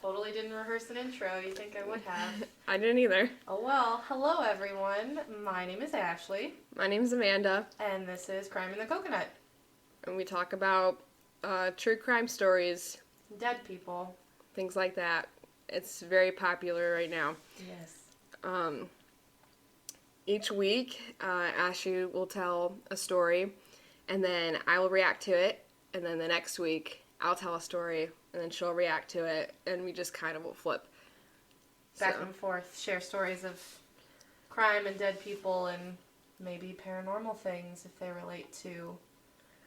Totally didn't rehearse an intro. You think I would have. I didn't either. Oh well, hello everyone. My name is Ashley. My name's Amanda. And this is Crime in the Coconut. And we talk about true crime stories. Dead people. Things like that. It's very popular right now. Yes. Each week, Ashley will tell a story, and then I will react to it, and then the next week, I'll tell a story, and then she'll react to it, and we just kind of will flip. Back and forth, share stories of crime and dead people and maybe paranormal things if they relate to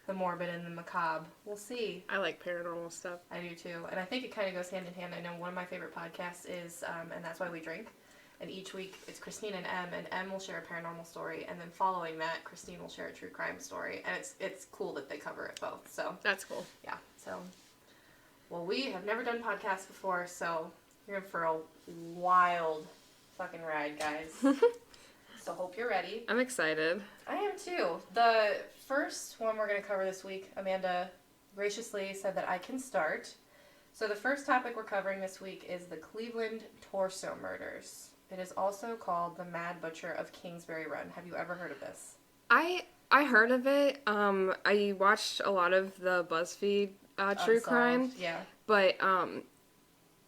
the morbid and the macabre. We'll see. I like paranormal stuff. I do too. And I think it kind of goes hand in hand. I know one of my favorite podcasts is And That's Why We Drink. And each week it's Christine and M will share a paranormal story, and then following that, Christine will share a true crime story. And it's cool that they cover it both. So that's cool. Yeah. So, well, we have never done podcasts before, so you're in for a wild fucking ride, guys. So hope you're ready. I'm excited. I am too. The first one we're going to cover this week, Amanda graciously said that I can start. So the first topic we're covering this week is the Cleveland torso murders. It is also called the Mad Butcher of Kingsbury Run. Have you ever heard of this? I heard of it. I watched a lot of the BuzzFeed true crime. Yeah. But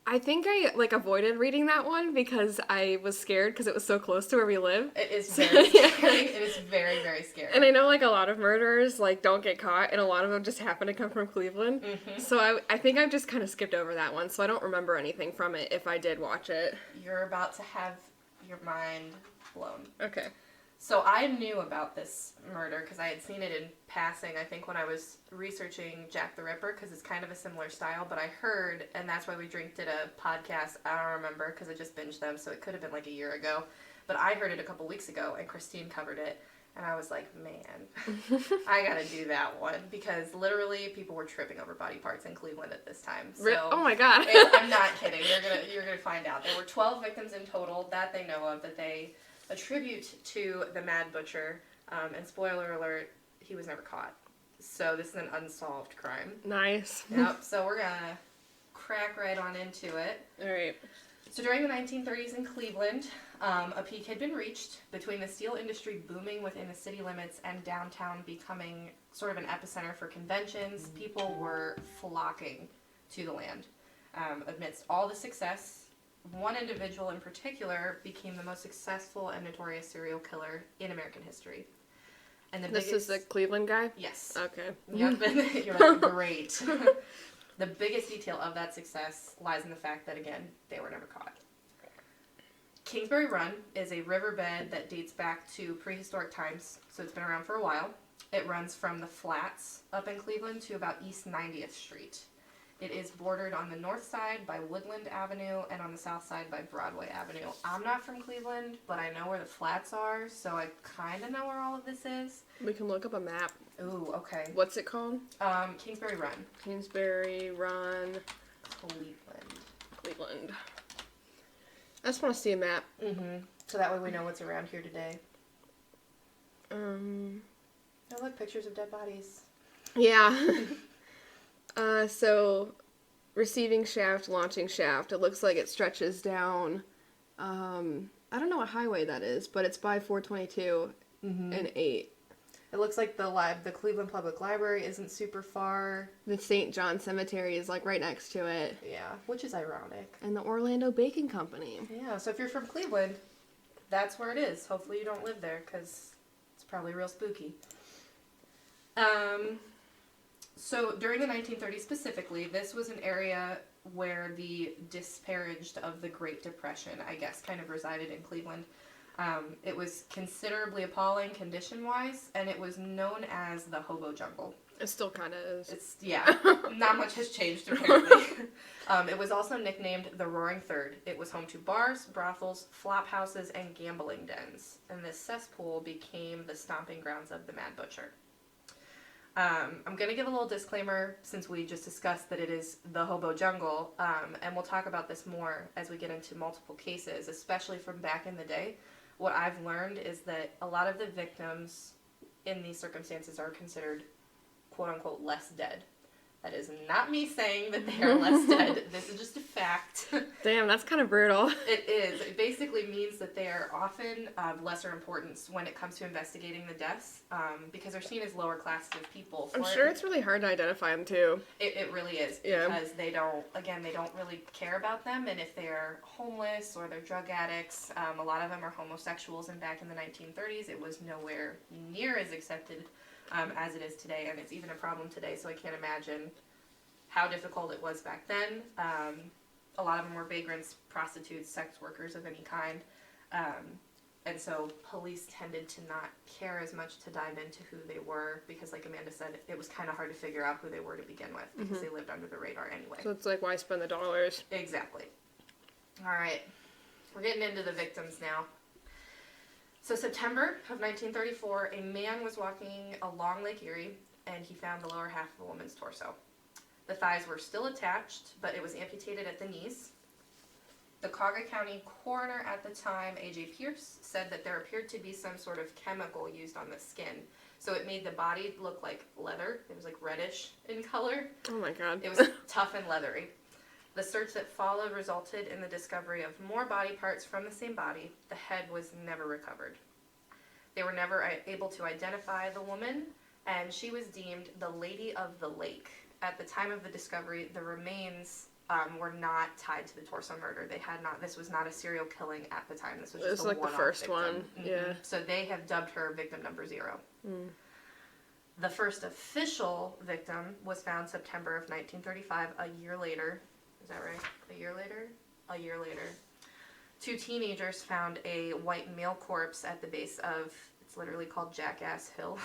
I think I avoided reading that one because I was scared because it was so close to where we live. It is very scary. It is very, very scary. And I know a lot of murders don't get caught, and a lot of them just happen to come from Cleveland. Mm-hmm. So I think I've just kind of skipped over that one, so I don't remember anything from it if I did watch it. You're about to have your mind blown. Okay. So I knew about this murder because I had seen it in passing, I think, when I was researching Jack the Ripper, because it's kind of a similar style, but I heard, and that's why we did a podcast, I don't remember, because I just binged them, so it could have been a year ago, but I heard it a couple weeks ago, and Christine covered it, and I was like, man, I gotta do that one, because literally people were tripping over body parts in Cleveland at this time. So, oh my god. I'm not kidding, you're gonna find out. There were 12 victims in total that they know of, that they attribute to the Mad Butcher, and spoiler alert, he was never caught. So this is an unsolved crime. Nice. Yep, so we're gonna crack right on into it. Alright. So during the 1930s in Cleveland, a peak had been reached between the steel industry booming within the city limits and downtown becoming sort of an epicenter for conventions. People were flocking to the land. Amidst all the success, one individual in particular became the most successful and notorious serial killer in American history. And This is the Cleveland guy? Yes. Okay. Yep. You're like, great. The biggest detail of that success lies in the fact that, again, they were never caught. Kingsbury Run is a riverbed that dates back to prehistoric times, so it's been around for a while. It runs from the Flats up in Cleveland to about East 90th Street. It is bordered on the north side by Woodland Avenue and on the south side by Broadway Avenue. I'm not from Cleveland, but I know where the Flats are, so I kind of know where all of this is. We can look up a map. Ooh, okay. What's it called? Kingsbury Run. Kingsbury Run. Cleveland. I just want to see a map. Mm-hmm. So that way we know what's around here today. Oh, look, pictures of dead bodies. Yeah. So, receiving shaft, launching shaft. It looks like it stretches down, I don't know what highway that is, but it's by 422 and 8. It looks like the Cleveland Public Library isn't super far. The St. John Cemetery is right next to it. Yeah, which is ironic. And the Orlando Bacon Company. Yeah, so if you're from Cleveland, that's where it is. Hopefully you don't live there, because it's probably real spooky. So during the 1930s specifically, this was an area where the disparaged of the Great Depression, I guess, kind of resided in Cleveland. It was considerably appalling condition-wise, and it was known as the hobo jungle. It still kind of is. Not much has changed apparently. It was also nicknamed the Roaring Third. It was home to bars, brothels, flop houses, and gambling dens. And this cesspool became the stomping grounds of the Mad Butcher. I'm going to give a little disclaimer since we just discussed that it is the hobo jungle, and we'll talk about this more as we get into multiple cases, especially from back in the day. What I've learned is that a lot of the victims in these circumstances are considered quote-unquote less dead. That is not me saying that they are less dead. This is just a fact. Damn, that's kind of brutal. It is. It basically means that they are often of lesser importance when it comes to investigating the deaths, because they're seen as lower classes of people. I'm sure it's really hard to identify them too. It really is, because they don't really care about them, and if they're homeless or they're drug addicts, a lot of them are homosexuals, and back in the 1930s it was nowhere near as accepted as it is today, and it's even a problem today, so I can't imagine how difficult it was back then. A lot of them were vagrants, prostitutes, sex workers of any kind. And so police tended to not care as much to dive into who they were because, like Amanda said, it was kind of hard to figure out who they were to begin with because they lived under the radar anyway. So it's like, why spend the dollars? Exactly. All right. We're getting into the victims now. So September of 1934, a man was walking along Lake Erie, and he found the lower half of a woman's torso. The thighs were still attached, but it was amputated at the knees. The Cuyahoga County coroner at the time, A.J. Pierce, said that there appeared to be some sort of chemical used on the skin. So it made the body look like leather. It was like reddish in color. Oh my god. It was tough and leathery. The search that followed resulted in the discovery of more body parts from the same body. The head was never recovered. They were never able to identify the woman, and she was deemed the Lady of the Lake. At the time of the discovery, the remains were not tied to the torso murder. They had not. This was not a serial killing at the time. This was just like the first victim. one. Yeah. So they have dubbed her victim number 0. The first official victim was found September of 1935, a year later. Is that right? A year later? A year later. 2 teenagers found a white male corpse at the base of, it's literally called Jackass Hill.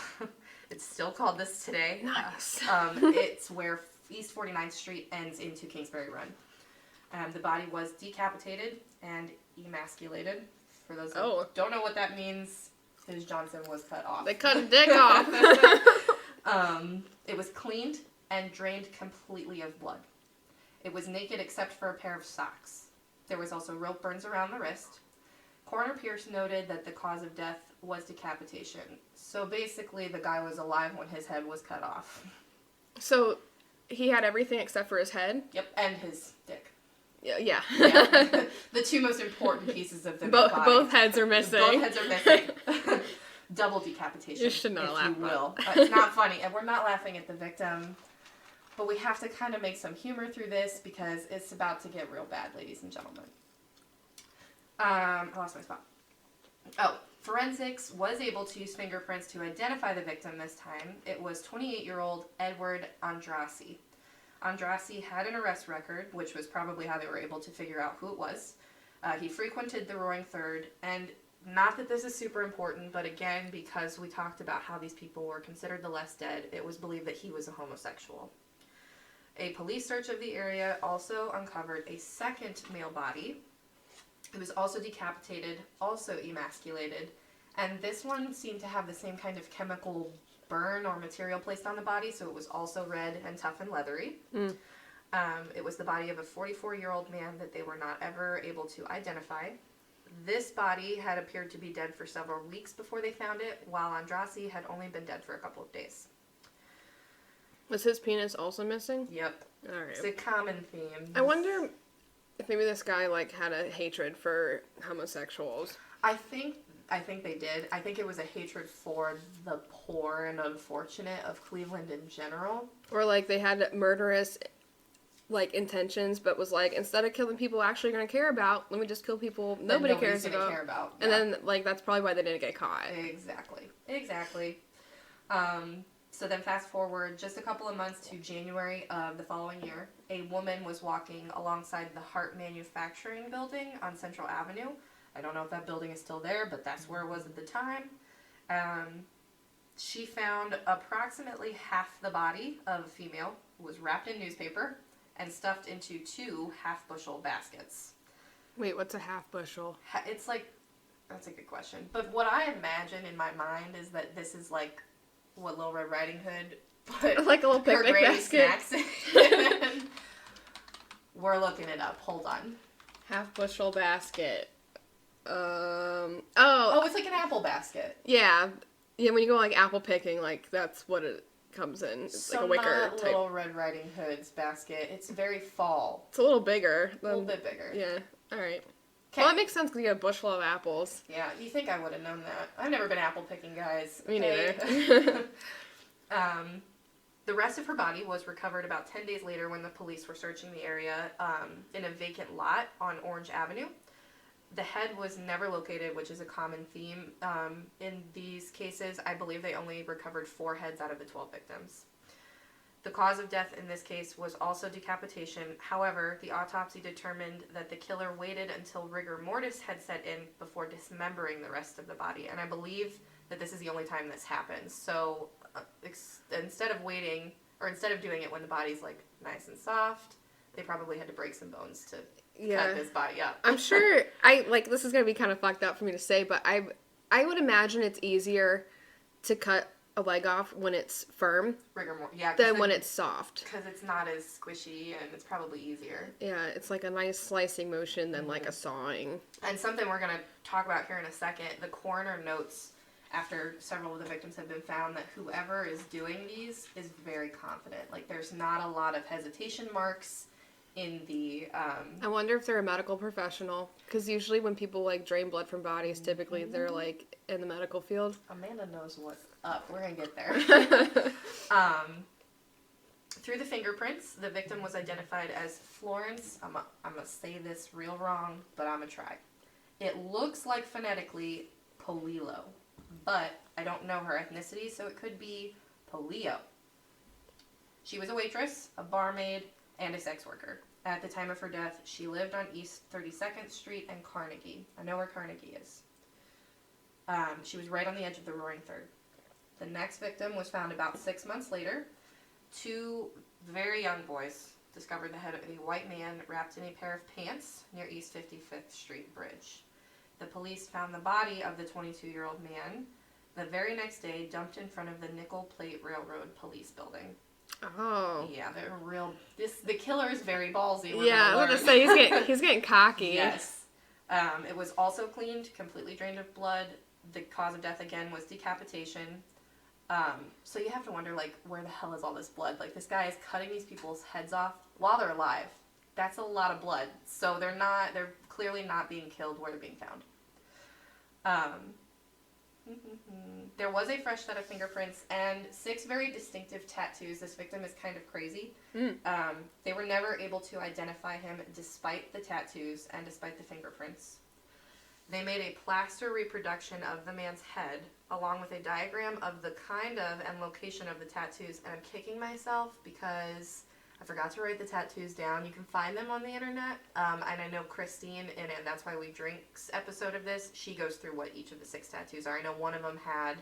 It's still called this today. Nice. It's where East 49th Street ends into Kingsbury Run. The body was decapitated and emasculated. For those that don't know what that means, his Johnson was cut off. They cut a dick off. It was cleaned and drained completely of blood. It was naked except for a pair of socks. There was also rope burns around the wrist. Coroner Pierce noted that the cause of death was decapitation. So basically, the guy was alive when his head was cut off. So he had everything except for his head? Yep, and his dick. Yeah. The 2 most important pieces of the body. body. Both heads are missing. Both heads are missing. Double decapitation, you should not laugh if you will. It's not funny, and we're not laughing at the victim, but we have to kind of make some humor through this because it's about to get real bad, ladies and gentlemen. I lost my spot. Oh, forensics was able to use fingerprints to identify the victim this time. It was 28-year-old Edward Andrassy. Andrassy had an arrest record, which was probably how they were able to figure out who it was. He frequented the Roaring Third, and not that this is super important, but again, because we talked about how these people were considered the less dead, it was believed that he was a homosexual. A police search of the area also uncovered a second male body. It was also decapitated, also emasculated, and this one seemed to have the same kind of chemical burn or material placed on the body, so it was also red and tough and leathery. It was the body of a 44-year-old man that they were not ever able to identify. This body had appeared to be dead for several weeks before they found it, while Andrassy had only been dead for a couple of days. Was his penis also missing? Yep. Alright. It's a common theme. I wonder if maybe this guy, had a hatred for homosexuals. I think they did. I think it was a hatred for the poor and unfortunate of Cleveland in general. Or, they had murderous, intentions, but was instead of killing people actually going to care about, let me just kill people nobody cares about. Care about. And then, that's probably why they didn't get caught. Exactly. So then fast forward just a couple of months to January of the following year. A woman was walking alongside the Hart Manufacturing building on Central Avenue. I don't know if that building is still there, but that's where it was at the time. She found approximately half the body of a female who was wrapped in newspaper and stuffed into 2 half-bushel baskets. Wait, what's a half bushel? It's that's a good question. But what I imagine in my mind is that this is what Little Red Riding Hood put a little picnic basket. Snacks in. We're looking it up. Hold on. Half bushel basket. Oh, it's like an apple basket. Yeah. Yeah, when you go apple picking, that's what comes in. It's So like a wicker not type. Little Red Riding Hood's basket. It's very fall. It's a little bigger. A little bit bigger. Yeah. All right. 'Kay. Well, that makes sense because you have a bushel of apples. Yeah, you think I would have known that. I've never been apple picking, guys. Me Okay? neither. The rest of her body was recovered about 10 days later when the police were searching the area in a vacant lot on Orange Avenue. The head was never located, which is a common theme. In these cases, I believe they only recovered 4 heads out of the 12 victims. The cause of death in this case was also decapitation. However, the autopsy determined that the killer waited until rigor mortis had set in before dismembering the rest of the body. And I believe that this is the only time this happens. So instead of waiting, or instead of doing it when the body's like nice and soft, they probably had to break some bones to cut this body up. I'm sure this is gonna be kind of fucked up for me to say, but I would imagine it's easier to cut a leg off when it's firm than when it's soft. Because it's not as squishy and it's probably easier. Yeah, it's like a nice slicing motion than like a sawing. And something we're going to talk about here in a second, the coroner notes after several of the victims have been found that whoever is doing these is very confident. Like there's not a lot of hesitation marks in the... I wonder if they're a medical professional, because usually when people like drain blood from bodies, typically they're like in the medical field. Amanda knows what's up. We're gonna get there. Through the fingerprints, the victim was identified as Florence. I'm gonna say this real wrong, but I'm gonna try. It looks like phonetically Polillo, but I don't know her ethnicity, so it could be Polio. She was a waitress, a barmaid, and a sex worker. At the time of her death, she lived on East 32nd Street and Carnegie. I know where Carnegie is. She was right on the edge of the Roaring Third. The next victim was found about 6 months later. 2 very young boys discovered the head of a white man wrapped in a pair of pants near East 55th Street Bridge. The police found the body of the 22-year-old man the very next day dumped in front of the Nickel Plate Railroad police building. Oh. Yeah, they're real. The killer is very ballsy. Yeah, I was gonna say he's getting cocky. Yes. It was also cleaned, completely drained of blood. The cause of death again was decapitation. So you have to wonder, like, where the hell is all this blood? Like, this guy is cutting these people's heads off while they're alive. That's a lot of blood. So they're clearly not being killed where they're being found. There was a fresh set of fingerprints and 6 very distinctive tattoos. This victim is kind of crazy. They were never able to identify him despite the tattoos and despite the fingerprints. They made a plaster reproduction of the man's head along with a diagram of the kind of and location of the tattoos. And I'm kicking myself because I forgot to write the tattoos down. You can find them on the internet. And I know Christine, in And That's Why We Drink's episode of this, she goes through what each of the 6 tattoos are. I know one of them had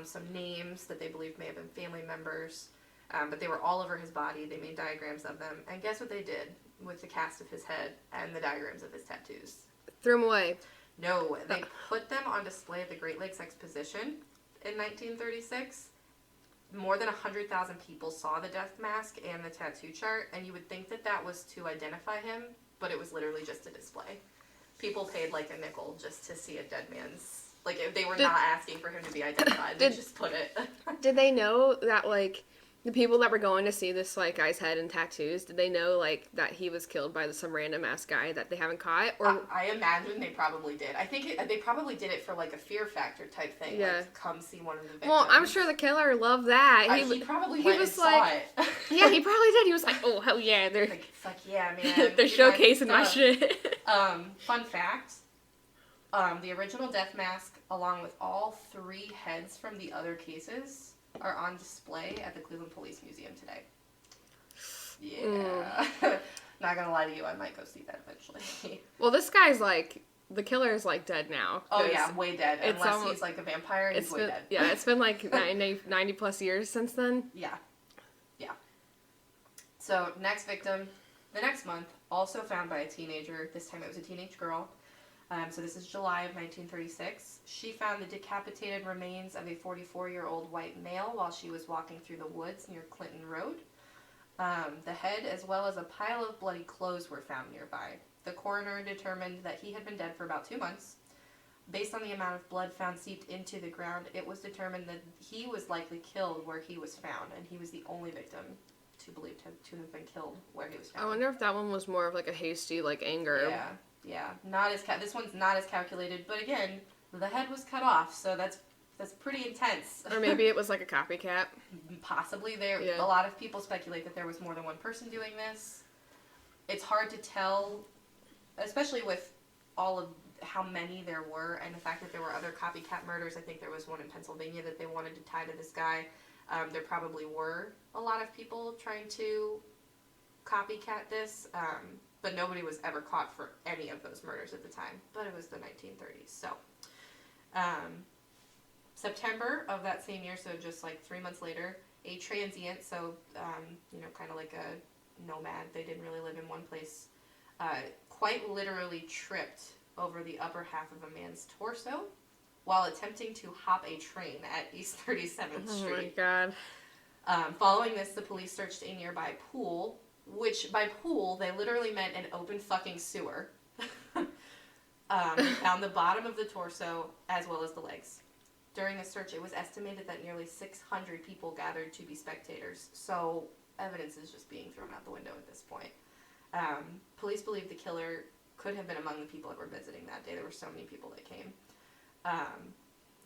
some names that they believed may have been family members. But they were all over his body. They made diagrams of them. And guess what they did with the cast of his head and the diagrams of his tattoos? Threw him away. No, they put them on display at the Great Lakes Exposition in 1936. More than 100,000 people saw the death mask and the tattoo chart, and you would think that that was to identify him, but it was literally just a display. People paid like a nickel just to see a dead man's... Like, if they were not asking for him to be identified, they just put it. Did they know that, like, the people that were going to see this, like, guy's head and tattoos, did they know, like, that he was killed by some random ass guy that they haven't caught? Or I imagine they probably did. I think they probably did it for, like, a fear factor type thing. Yeah. Like, come see one of the victims. Well, I'm sure the killer loved that. He probably went and saw it. Yeah, he probably did. He was like, oh, hell yeah. They're like, fuck yeah, man. they're showcasing my shit. Fun fact. The original death mask, along with all 3 heads from the other cases, are on display at the Cleveland Police Museum today. Yeah. Not gonna lie to you, I might go see that eventually. Well, this guy's like, the killer is like dead now. Oh yeah, way dead. Unless he's like a vampire, he's way dead. Yeah, it's been like 90 plus years since then. Yeah. Yeah. So, next victim, the next month, also found by a teenager. This time it was a teenage girl. So this is July of 1936. She found the decapitated remains of a 44-year-old white male while she was walking through the woods near Clinton Road. The head, as well as a pile of bloody clothes, were found nearby. The coroner determined that he had been dead for about 2 months. Based on the amount of blood found seeped into the ground, it was determined that he was likely killed where he was found, and he was the only victim believed to have been killed where he was found. I wonder if that one was more of like a hasty, like, anger. Yeah. Not as this one's not as calculated, but again, the head was cut off, so that's pretty intense. Or maybe it was like a copycat. Possibly. A lot of people speculate that there was more than one person doing this. It's hard to tell, especially with all of how many there were, and the fact that there were other copycat murders. I think there was one in Pennsylvania that they wanted to tie to this guy. There probably were a lot of people trying to copycat this, but nobody was ever caught for any of those murders at the time. But it was the 1930s, so. September of that same year, so just like 3 months later, a transient, so, kind of like a nomad, they didn't really live in one place, quite literally tripped over the upper half of a man's torso while attempting to hop a train at East 37th Street. Oh my God. Following this, the police searched a nearby pool, which by pool, they literally meant an open fucking sewer. Found the bottom of the torso as well as the legs. During the search, it was estimated that nearly 600 people gathered to be spectators, so evidence is just being thrown out the window at this point. Police believe the killer could have been among the people that were visiting that day. There were so many people that came.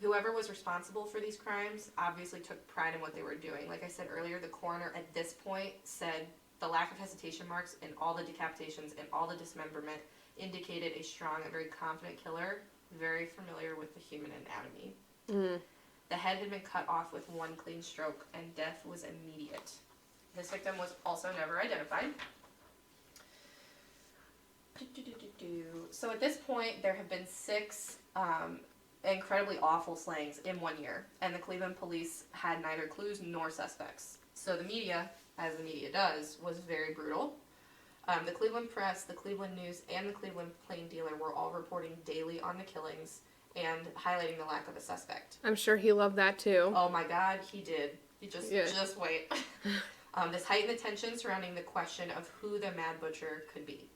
Whoever was responsible for these crimes obviously took pride in what they were doing. Like I said earlier, the coroner at this point said the lack of hesitation marks in all the decapitations and all the dismemberment indicated a strong and very confident killer, very familiar with the human anatomy. Mm. The head had been cut off with one clean stroke, and death was immediate. This victim was also never identified. So at this point, there have been 6 incredibly awful slayings in 1 year, and the Cleveland police had neither clues nor suspects. So the media, as the media does, was very brutal. The Cleveland Press, the Cleveland News, and the Cleveland Plain Dealer were all reporting daily on the killings and highlighting the lack of a suspect. I'm sure he loved that too. Oh my God, he did. Just wait. This heightened the tension surrounding the question of who the Mad Butcher could be.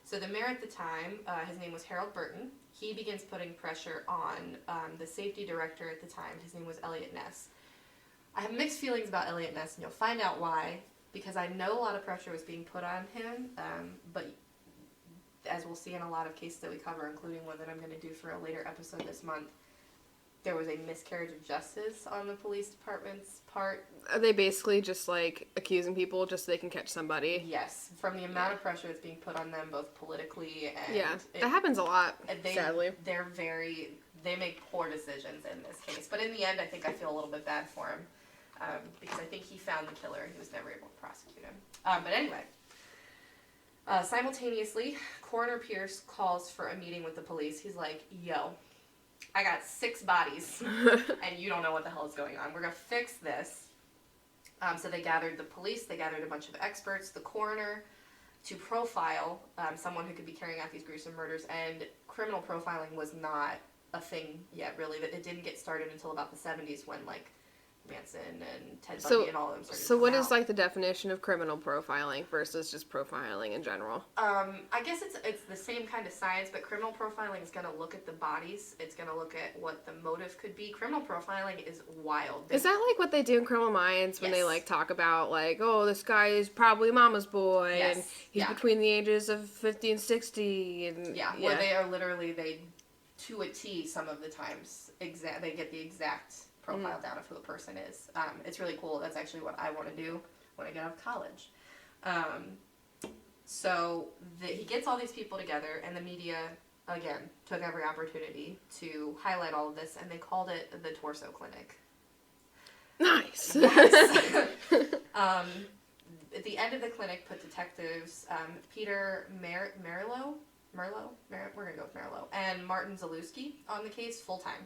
So the mayor at the time, his name was Harold Burton. He begins putting pressure on the safety director at the time. His name was Elliot Ness. I have mixed feelings about Elliot Ness, and you'll find out why, because I know a lot of pressure was being put on him, but as we'll see in a lot of cases that we cover, including one that I'm going to do for a later episode this month, there was a miscarriage of justice on the police department's part. Are they basically just like accusing people just so they can catch somebody? Yes, from the amount of pressure that's being put on them, both politically and... Yeah, that happens a lot, sadly. They make poor decisions in this case. But in the end, I feel a little bit bad for him, because I think he found the killer and he was never able to prosecute him. But anyway, simultaneously, Coroner Pierce calls for a meeting with the police. He's like, yo, I got 6 bodies, and you don't know what the hell is going on. We're going to fix this. So they gathered the police, they gathered a bunch of experts, the coroner, to profile someone who could be carrying out these gruesome murders. And criminal profiling was not a thing yet, really. It didn't get started until about the 70s when, like, Manson and Ted Bundy and all of them started. So what is like the definition of criminal profiling versus just profiling in general? I guess it's the same kind of science, but criminal profiling is going to look at the bodies. It's going to look at what the motive could be. Criminal profiling is wild. Is that like what they do in Criminal Minds when they like talk about like, oh, this guy is probably mama's boy and he's between the ages of 50 and 60 and where they are literally to a T some of the times they get the exact profile down of who a person is. It's really cool. That's actually what I want to do when I get out of college. He gets all these people together, and the media, again, took every opportunity to highlight all of this, and they called it the Torso Clinic. Nice! Yes! At the end of the clinic, put detectives Peter Merlo, we're going to go with Merlo, and Martin Zalewski on the case full-time.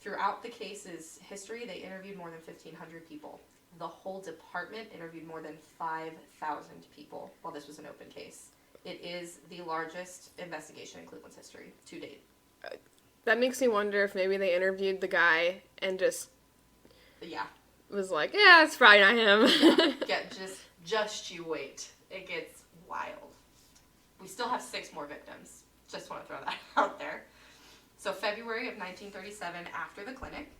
Throughout the case's history, they interviewed more than 1,500 people. The whole department interviewed more than 5,000 people while this was an open case. It is the largest investigation in Cleveland's history to date. That makes me wonder if maybe they interviewed the guy and just was like, yeah, it's probably not him. Just you wait. It gets wild. We still have 6 more victims. Just want to throw that out there. So February of 1937, after the clinic,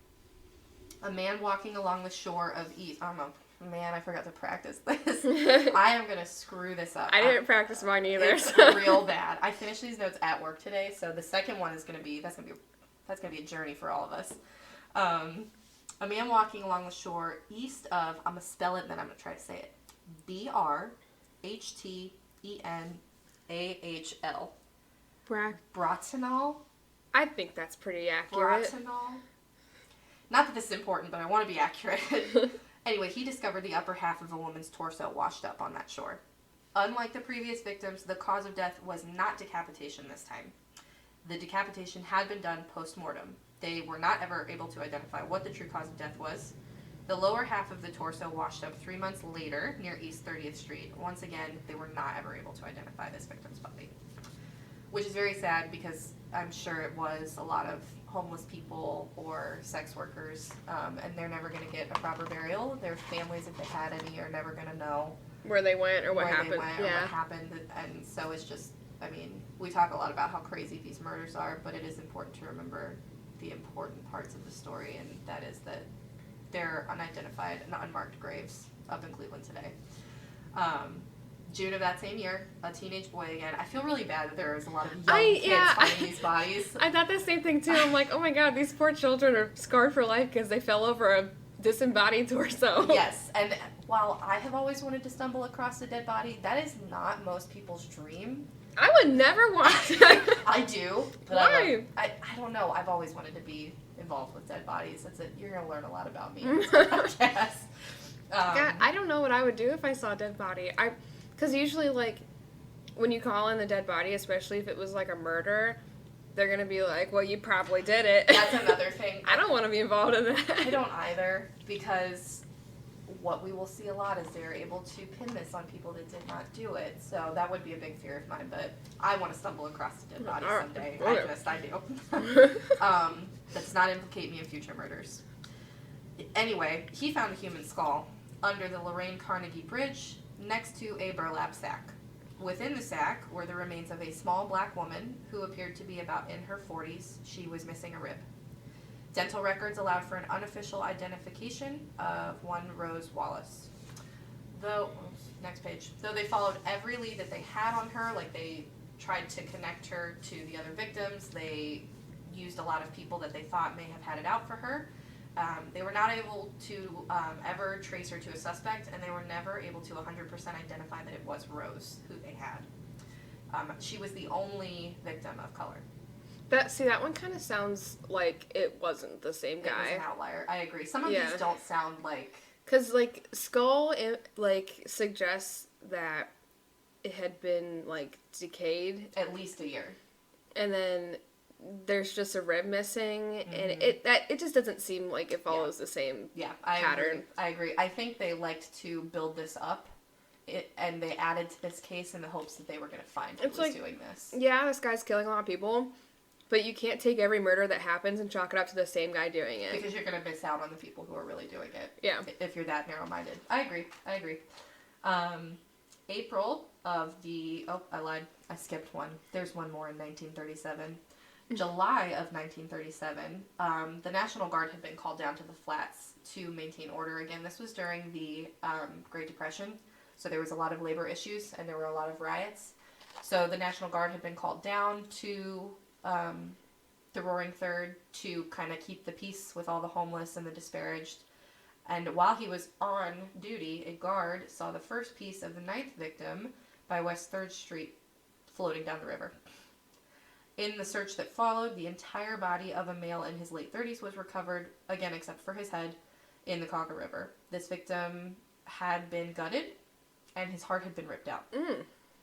a man walking along the shore of East... Oh, no. Man, I forgot to practice this. I am going to screw this up. I didn't practice mine either. It's real bad. I finished these notes at work today, so the second one is going to be... That's going to be a journey for all of us. A man walking along the shore east of... I'm going to spell it, and then I'm going to try to say it. Brhteenahl. Bratenol? I think that's pretty accurate. Bratenol? Not that this is important, but I want to be accurate. Anyway, he discovered the upper half of a woman's torso washed up on that shore. Unlike the previous victims, the cause of death was not decapitation this time. The decapitation had been done post-mortem. They were not ever able to identify what the true cause of death was. The lower half of the torso washed up 3 months later near East 30th Street. Once again, they were not ever able to identify this victim's body. Which is very sad because I'm sure it was a lot of homeless people or sex workers, and they're never going to get a proper burial. Their families, if they had any, are never going to know where they went or what where happened. they went or what happened. And so it's just, I mean, we talk a lot about how crazy these murders are, but it is important to remember the important parts of the story, and that is that they're unidentified and unmarked graves up in Cleveland today. June of that same year, a teenage boy again. I feel really bad that there was a lot of young kids finding these bodies. I thought the same thing too. I'm like, oh my god, these poor children are scarred for life because they fell over a disembodied torso. Yes, and while I have always wanted to stumble across a dead body, that is not most people's dream. I would never want to. I do. But Why? I don't know. I've always wanted to be involved with dead bodies. That's it. You're going to learn a lot about me in this podcast. God, I don't know what I would do if I saw a dead body. Because usually, like, when you call in the dead body, especially if it was, like, a murder, they're going to be like, well, you probably did it. That's another thing. I don't want to be involved in that. I don't either, because what we will see a lot is they're able to pin this on people that did not do it. So that would be a big fear of mine, but I want to stumble across a dead body someday. I do. That does not implicate me in future murders. Anyway, he found a human skull under the Lorraine Carnegie Bridge next to a burlap sack. Within the sack were the remains of a small black woman who appeared to be about in her 40s. She was missing a rib. Dental records allowed for an unofficial identification of one Rose Wallace. Next page. Though they followed every lead that they had on her, like they tried to connect her to the other victims, they used a lot of people that they thought may have had it out for her. They were not able to ever trace her to a suspect, and they were never able to 100% identify that it was Rose who they had. She was the only victim of color. That one kind of sounds like it wasn't the same guy. It was an outlier. I agree. Some of these don't sound like... Because, like, skull, suggests that it had been, like, decayed. At least a year. And then there's just a rib missing, and it just doesn't seem like it follows the same pattern. I agree. I think they liked to build this up, and they added to this case in the hopes that they were going to find who was doing this. Yeah, this guy's killing a lot of people, but you can't take every murder that happens and chalk it up to the same guy doing it. Because you're going to miss out on the people who are really doing it. Yeah. If you're that narrow-minded. I agree. April of the... Oh, I lied. I skipped one. There's one more in 1937. July of 1937, the National Guard had been called down to the flats to maintain order again. This was during the Great Depression, so there was a lot of labor issues and there were a lot of riots. So the National Guard had been called down to the Roaring Third to kind of keep the peace with all the homeless and the disparaged. And while he was on duty, a guard saw the first piece of the 9th victim by West 3rd Street floating down the river. In the search that followed, the entire body of a male in his late 30s was recovered, again except for his head, in the Cauga River. This victim had been gutted, and his heart had been ripped out.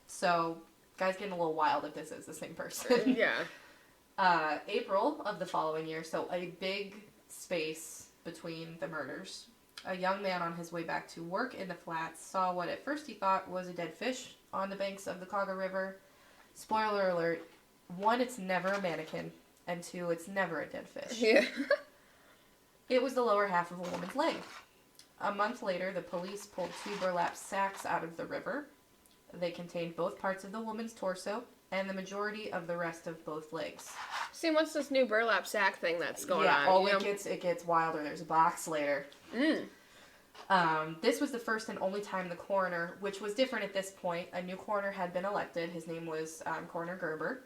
So, guy's getting a little wild if this is the same person. Yeah. April of the following year, so a big space between the murders. A young man on his way back to work in the flats saw what at first he thought was a dead fish on the banks of the Cauga River. Spoiler alert. 1, it's never a mannequin, and 2, it's never a dead fish. Yeah. It was the lower half of a woman's leg. A month later, the police pulled 2 burlap sacks out of the river. They contained both parts of the woman's torso and the majority of the rest of both legs. See, what's this new burlap sack thing that's going on? Yeah, oh, it gets wilder. There's a box later. This was the first and only time the coroner, which was different at this point, a new coroner had been elected. His name was Coroner Gerber.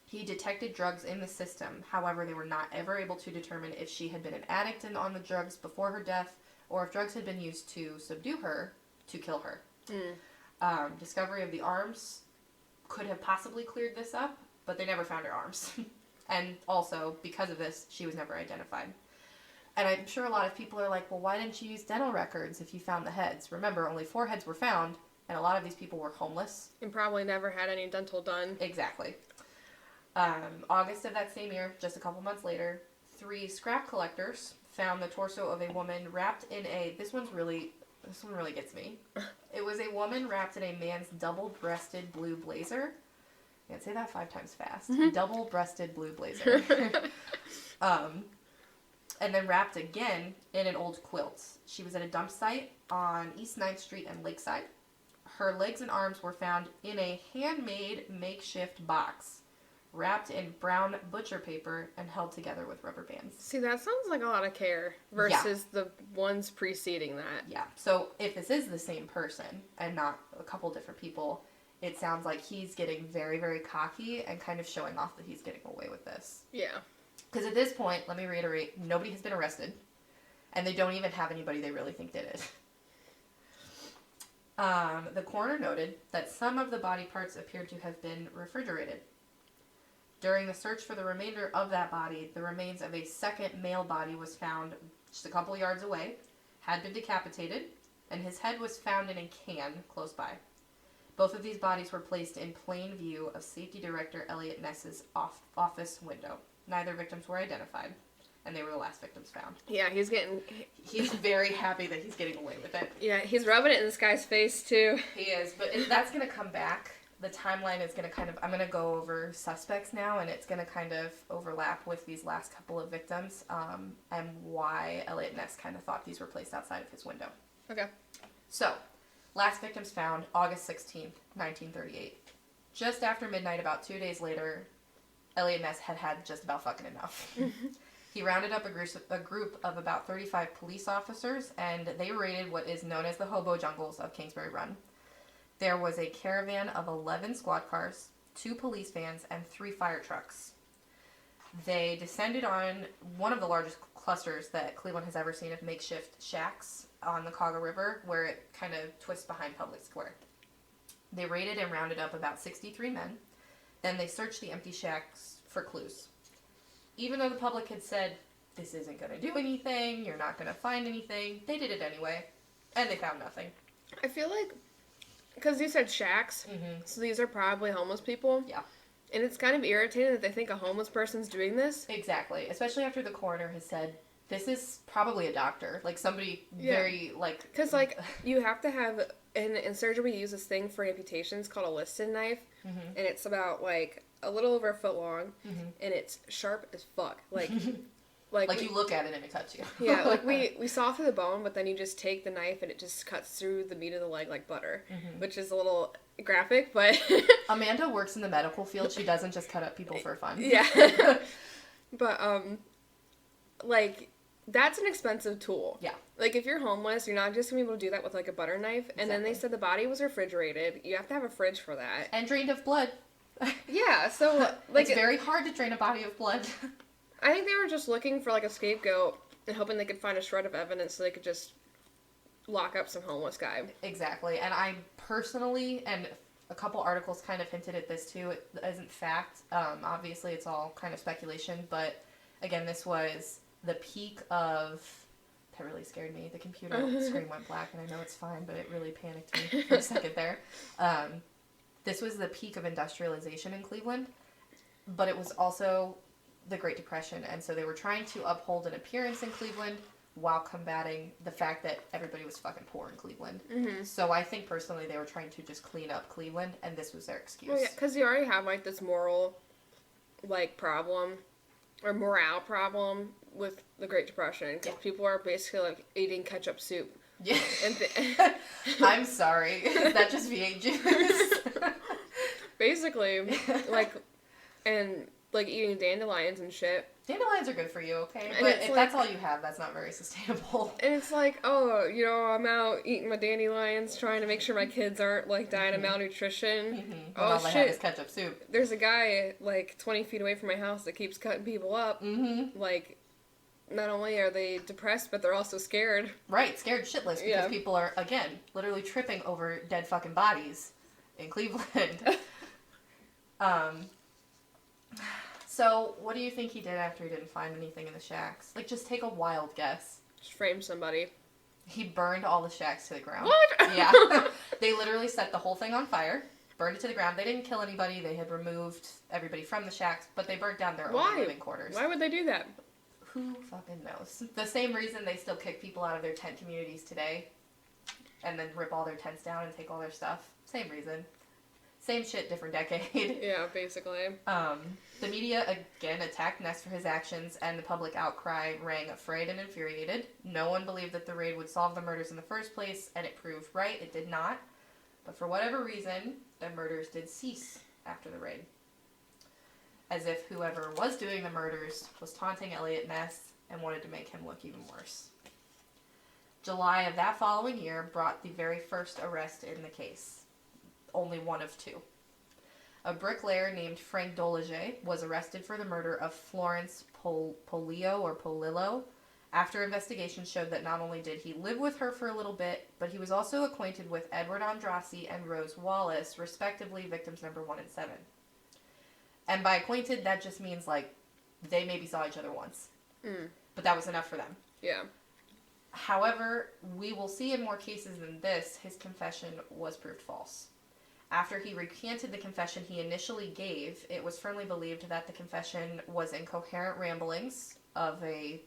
He detected drugs in the system. However, they were not ever able to determine if she had been an addict and on the drugs before her death, or if drugs had been used to subdue her, to kill her. Discovery of the arms could have possibly cleared this up, but they never found her arms. And also, because of this, she was never identified. And I'm sure a lot of people are like, well, why didn't you use dental records if you found the heads? Remember, only 4 heads were found, and a lot of these people were homeless. And probably never had any dental done. Exactly. August of that same year, just a couple months later, 3 scrap collectors found the torso of a woman wrapped in this one really gets me. It was a woman wrapped in a man's double-breasted blue blazer. I can't say that 5 times fast. Double-breasted blue blazer. And then wrapped again in an old quilt. She was at a dump site on East 9th Street and Lakeside. Her legs and arms were found in a handmade makeshift box, wrapped in brown butcher paper and held together with rubber bands. See, that sounds like a lot of care versus the ones preceding that. Yeah. So if this is the same person and not a couple different people, it sounds like he's getting very, very cocky and kind of showing off that he's getting away with this. Yeah. Because at this point, let me reiterate, nobody has been arrested, and they don't even have anybody they really think did it. The coroner noted that some of the body parts appeared to have been refrigerated. During the search for the remainder of that body, the remains of a second male body was found just a couple yards away, had been decapitated, and his head was found in a can close by. Both of these bodies were placed in plain view of Safety Director Elliot Ness's office window. Neither victims were identified, and they were the last victims found. Yeah, he's very happy that he's getting away with it. Yeah, he's rubbing it in this guy's face, too. He is, but that's going to come back. The timeline is going to I'm going to go over suspects now, and it's going to kind of overlap with these last couple of victims, and why Elliot Ness kind of thought these were placed outside of his window. Okay. So, last victims found August 16th, 1938. Just after midnight, about 2 days later, Elliot Ness had just about fucking enough. He rounded up a group of about 35 police officers, and they raided what is known as the hobo jungles of Kingsbury Run. There was a caravan of 11 squad cars, 2 police vans, and 3 fire trucks. They descended on one of the largest clusters that Cleveland has ever seen of makeshift shacks on the Kaga River, where it kind of twists behind Public Square. They raided and rounded up about 63 men. Then they searched the empty shacks for clues. Even though the public had said, this isn't going to do anything, you're not going to find anything, they did it anyway, and they found nothing. I feel like, because you said shacks, so these are probably homeless people. Yeah. And it's kind of irritating that they think a homeless person's doing this. Exactly. Especially after the coroner has said, this is probably a doctor. Like, somebody very, like... Because, like, you have to have... In surgery, we use this thing for amputations called a Liston knife. And it's about, like, a little over a foot long. And it's sharp as fuck. Like you look at it and it cuts you. Yeah, like, we saw through the bone, but then you just take the knife and it just cuts through the meat of the leg like butter. Which is a little graphic, but... Amanda works in the medical field. She doesn't just cut up people for fun. Yeah. But, like... That's an expensive tool. Yeah. Like, if you're homeless, you're not just going to be able to do that with, like, a butter knife. Exactly. And then they said the body was refrigerated. You have to have a fridge for that. And drained of blood. Yeah, so, like... It's very hard to drain a body of blood. I think they were just looking for, like, a scapegoat and hoping they could find a shred of evidence so they could just lock up some homeless guy. Exactly. And I personally, and a couple articles kind of hinted at this, too. It isn't fact. Obviously, it's all kind of speculation. But, again, this was... the peak of... That really scared me. The computer screen went black, and I know it's fine, but it really panicked me for a second there. This was the peak of industrialization in Cleveland, but it was also the Great Depression, and so they were trying to uphold an appearance in Cleveland while combating the fact that everybody was fucking poor in Cleveland. So I think, personally, they were trying to just clean up Cleveland, and this was their excuse. Well, yeah, because you already have, like, this moral, like, problem, or morale problem with the Great Depression, because people are basically, like, eating ketchup soup Yeah. And I'm sorry. Is that just V8 juice? basically, like, and like eating dandelions and shit. Dandelions are good for you, okay? And But it's if like- that's all you have, that's not very sustainable. And it's like, oh, you know, I'm out eating my dandelions, trying to make sure my kids aren't like dying of malnutrition. When Oh all they have is shit! ketchup soup. There's a guy like 20 feet away from my house that keeps cutting people up. Mm-hmm. Like, not only are they depressed, but they're also scared. Right, scared shitless because Yeah. people are, again, literally tripping over dead fucking bodies in Cleveland. So, what do you think he did after he didn't find anything in the shacks? Like, just take a wild guess. Just frame somebody. He burned all the shacks to the ground. What? Yeah. They literally set the whole thing on fire, burned it to the ground. They didn't kill anybody. They had removed everybody from the shacks, but they burnt down their Why? own living quarters. Why would they do that? Who fucking knows? The same reason they still kick people out of their tent communities today and then rip all their tents down and take all their stuff. Same reason. Same shit, different decade. Yeah, basically. The media again attacked Ness for his actions, and the public outcry rang afraid and infuriated. No one believed that the raid would solve the murders in the first place, and it proved right, it did not. But for whatever reason, the murders did cease after the raid. As if whoever was doing the murders was taunting Elliot Ness and wanted to make him look even worse. July of that following year brought the very first arrest in the case. Only one of two. A bricklayer named Frank Dolage was arrested for the murder of Florence Polillo after investigation showed that not only did he live with her for a little bit, but he was also acquainted with Edward Andrassi and Rose Wallace, respectively victims number 1 and 7. And by acquainted, that just means, like, they maybe saw each other once. But that was enough for them. Yeah. However, we will see in more cases than this, his confession was proved false. After he recanted the confession he initially gave, it was firmly believed that the confession was incoherent ramblings of a...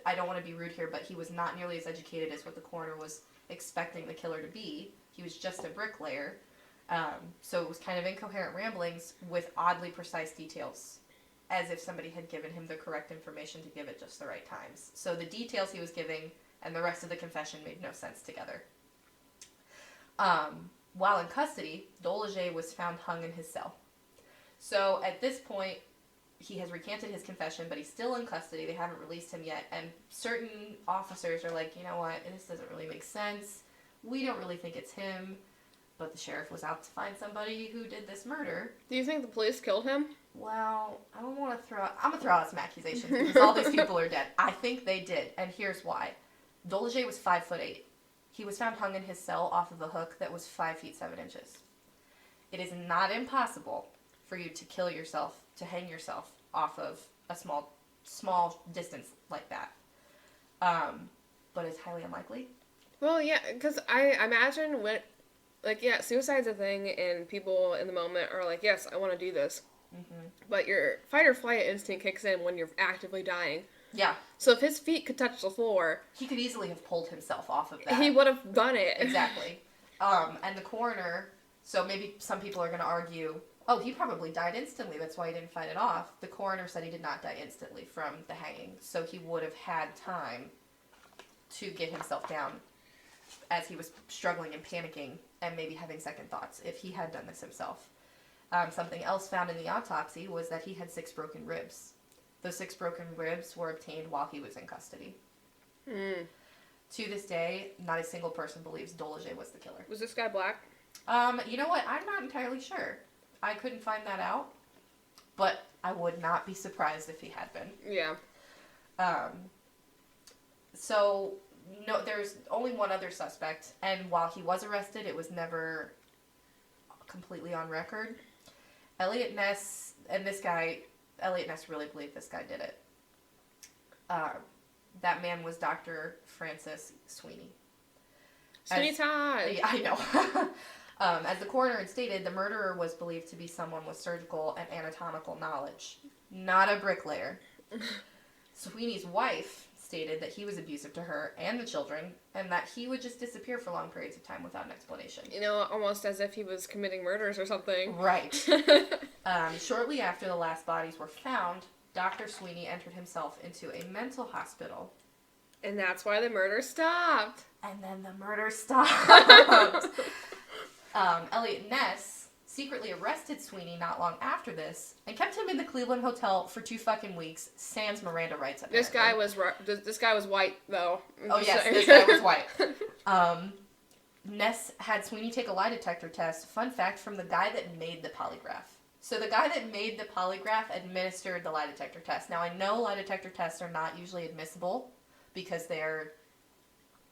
I don't want to be rude here, but he was not nearly as educated as what the coroner was expecting the killer to be. He was just a bricklayer. So it was kind of incoherent ramblings with oddly precise details, as if somebody had given him the correct information to give at just the right times. So the details he was giving and the rest of the confession made no sense together. While in custody, Dolage was found hung in his cell. So at this point, he has recanted his confession, but he's still in custody. They haven't released him yet. And certain officers are like, you know what, this doesn't really make sense. We don't really think it's him. But the sheriff was out to find somebody who did this murder. Do you think the police killed him? Well, I don't want to I'm going to throw out some accusations because all these people are dead. I think they did, and here's why. Dolage was 5'8". He was found hung in his cell off of a hook that was 5 feet 7 inches. It is not impossible for you to kill yourself, to hang yourself off of a small distance like that. But it's highly unlikely. Well, yeah, because I imagine when, like, yeah, suicide's a thing, and people in the moment are like, yes, I want to do this. Mm-hmm. But your fight or flight instinct kicks in when you're actively dying. Yeah. So if his feet could touch the floor... He could easily have pulled himself off of that. He would have done it. Exactly. And the coroner, so maybe some people are going to argue, oh, he probably died instantly, that's why he didn't fight it off. The coroner said he did not die instantly from the hanging, so he would have had time to get himself down as he was struggling and panicking and maybe having second thoughts if he had done this himself. Something else found in the autopsy was that he had 6 broken ribs. Those 6 broken ribs were obtained while he was in custody. To this day, not a single person believes Dolage was the killer. Was this guy black? You know what? I'm not entirely sure. I couldn't find that out, but I would not be surprised if he had been. Yeah. So, no, there's only one other suspect, and while he was arrested, it was never completely on record. Elliot Ness, and this guy, Elliot Ness really believed this guy did it. That man was Dr. Francis Sweeney. Sweeney Todd! Yeah, I know. As the coroner had stated, the murderer was believed to be someone with surgical and anatomical knowledge, not a bricklayer. Sweeney's wife stated that he was abusive to her and the children, and that he would just disappear for long periods of time without an explanation. You know, almost as if he was committing murders or something. Right. Shortly after the last bodies were found, Dr. Sweeney entered himself into a mental hospital And that's why the murder stopped. And then the murder stopped. Elliot Ness secretly arrested Sweeney not long after this and kept him in the Cleveland hotel for 2 fucking weeks, sans Miranda rights, apparently. This guy was white, though. Oh, yes, this guy was white. Ness had Sweeney take a lie detector test. Fun fact, from the guy that made the polygraph. So the guy that made the polygraph administered the lie detector test. Now, I know lie detector tests are not usually admissible because they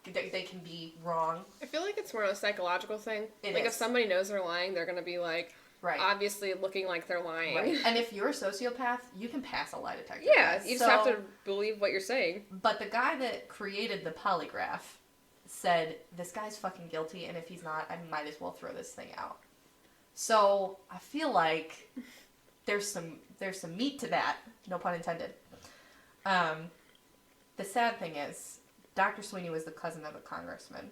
can be wrong. I feel like it's more of a psychological thing. It like, is. if somebody knows they're lying, they're going to be, like, right. obviously looking like they're lying. Right. And if you're a sociopath, you can pass a lie detector test. You just have to believe what you're saying. But the guy that created the polygraph said, this guy's fucking guilty, and if he's not, I might as well throw this thing out. So, I feel like there's some meat to that. No pun intended. The sad thing is, Dr. Sweeney was the cousin of a congressman.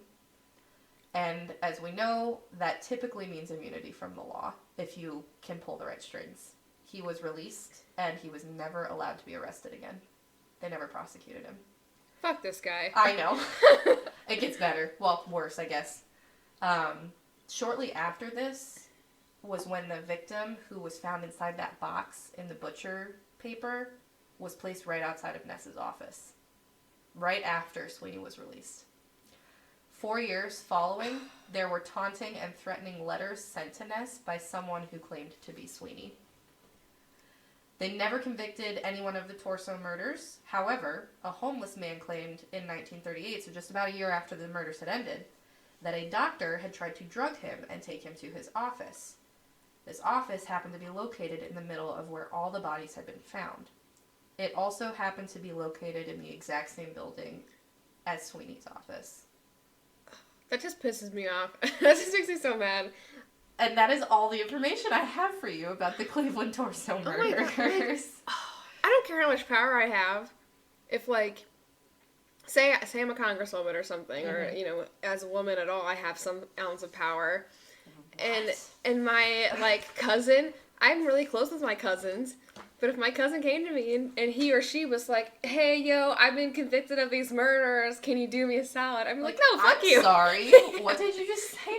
And as we know, that typically means immunity from the law, if you can pull the right strings. He was released, and he was never allowed to be arrested again. They never prosecuted him. Fuck this guy. I know. It gets better. Well, worse, I guess. Shortly after this was when the victim, who was found inside that box in the butcher paper, was placed right outside of Ness's office. Right after Sweeney was released. 4 years following, there were taunting and threatening letters sent to Ness by someone who claimed to be Sweeney. They never convicted anyone of the Torso murders. However, a homeless man claimed in 1938, so just about a year after the murders had ended, that a doctor had tried to drug him and take him to his office. This office happened to be located in the middle of where all the bodies had been found. It also happened to be located in the exact same building as Sweeney's office. That just pisses me off. That just makes me so mad. And that is all the information I have for you about the Cleveland Torso murders. I don't care how much power I have. If, like, say I'm a congresswoman or something, or, you know, as a woman at all, I have some ounce of power. What? And my, like, cousin, I'm really close with my cousins, but if my cousin came to me and he or she was like, hey, yo, I've been convicted of these murders, can you do me a salad? I'm like, no, fuck you. I'm sorry. What did you just say to me?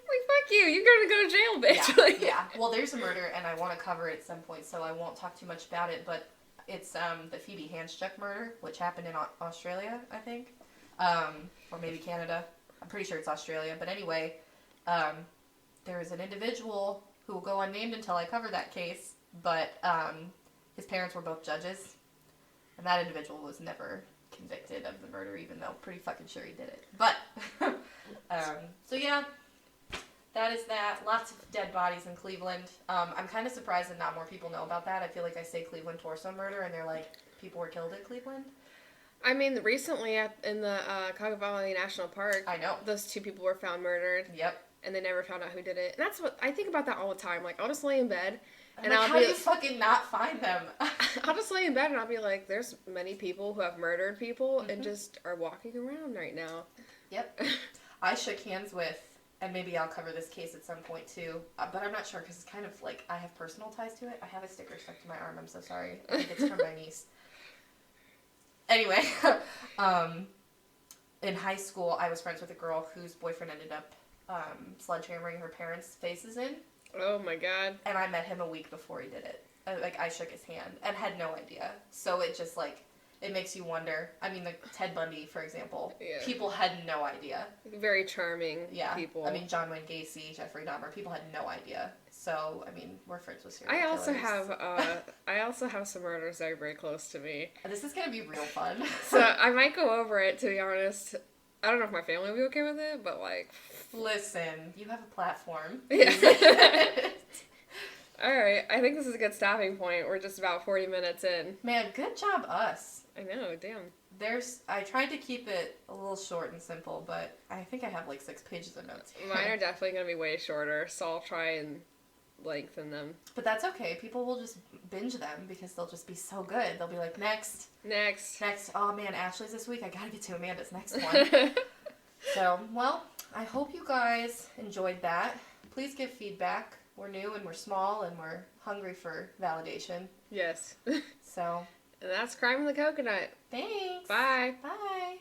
Like, fuck you. You're going to go to jail, bitch. Yeah. Well, there's a murder, and I want to cover it at some point, so I won't talk too much about it, but it's the Phoebe Handschuck murder, which happened in Australia, I think, or maybe Canada. I'm pretty sure it's Australia, but anyway, there is an individual who will go unnamed until I cover that case, but his parents were both judges, and that individual was never convicted of the murder, even though pretty fucking sure he did it. But, so yeah, that is that. Lots of dead bodies in Cleveland. I'm kind of surprised that not more people know about that. I feel like I say Cleveland Torso murder, and they're like, people were killed at Cleveland. I mean, recently in the Cuyahoga Valley National Park, I know. Those 2 people were found murdered. Yep. And they never found out who did it. And that's what I think about that all the time. Like, I'll just lay in bed. And like, how do you fucking not find them? I'll just lay in bed and I'll be like, there's many people who have murdered people and just are walking around right now. Yep. I shook hands with, and maybe I'll cover this case at some point too, but I'm not sure because it's kind of like I have personal ties to it. I have a sticker stuck to my arm. I'm so sorry. I think it's from my niece. Anyway, in high school, I was friends with a girl whose boyfriend ended up sledgehammering her parents' faces in. Oh my god. And I met him a week before he did it. Like, I shook his hand and had no idea. So it just, like, it makes you wonder. I mean, like, Ted Bundy, for example. Yeah. People had no idea. Very charming people. I mean, John Wayne Gacy, Jeffrey Dahmer, people had no idea. So, I mean, we're friends with serial killers. I also have some murders that are very close to me. This is gonna be real fun. So, I might go over it, to be honest. I don't know if my family will be okay with it, but, like... Listen, you have a platform. Yeah. Alright, I think this is a good stopping point. We're just about 40 minutes in. Man, good job us. I know, damn. I tried to keep it a little short and simple, but I think I have like 6 pages of notes here. Mine are definitely going to be way shorter, so I'll try and lengthen them. But that's okay. People will just binge them because they'll just be so good. They'll be like, next. Oh man, Ashley's this week. I gotta get to Amanda's next one. So, well, I hope you guys enjoyed that. Please give feedback. We're new and we're small and we're hungry for validation. Yes. So, And that's Crime in the Coconut. Thanks. Bye. Bye.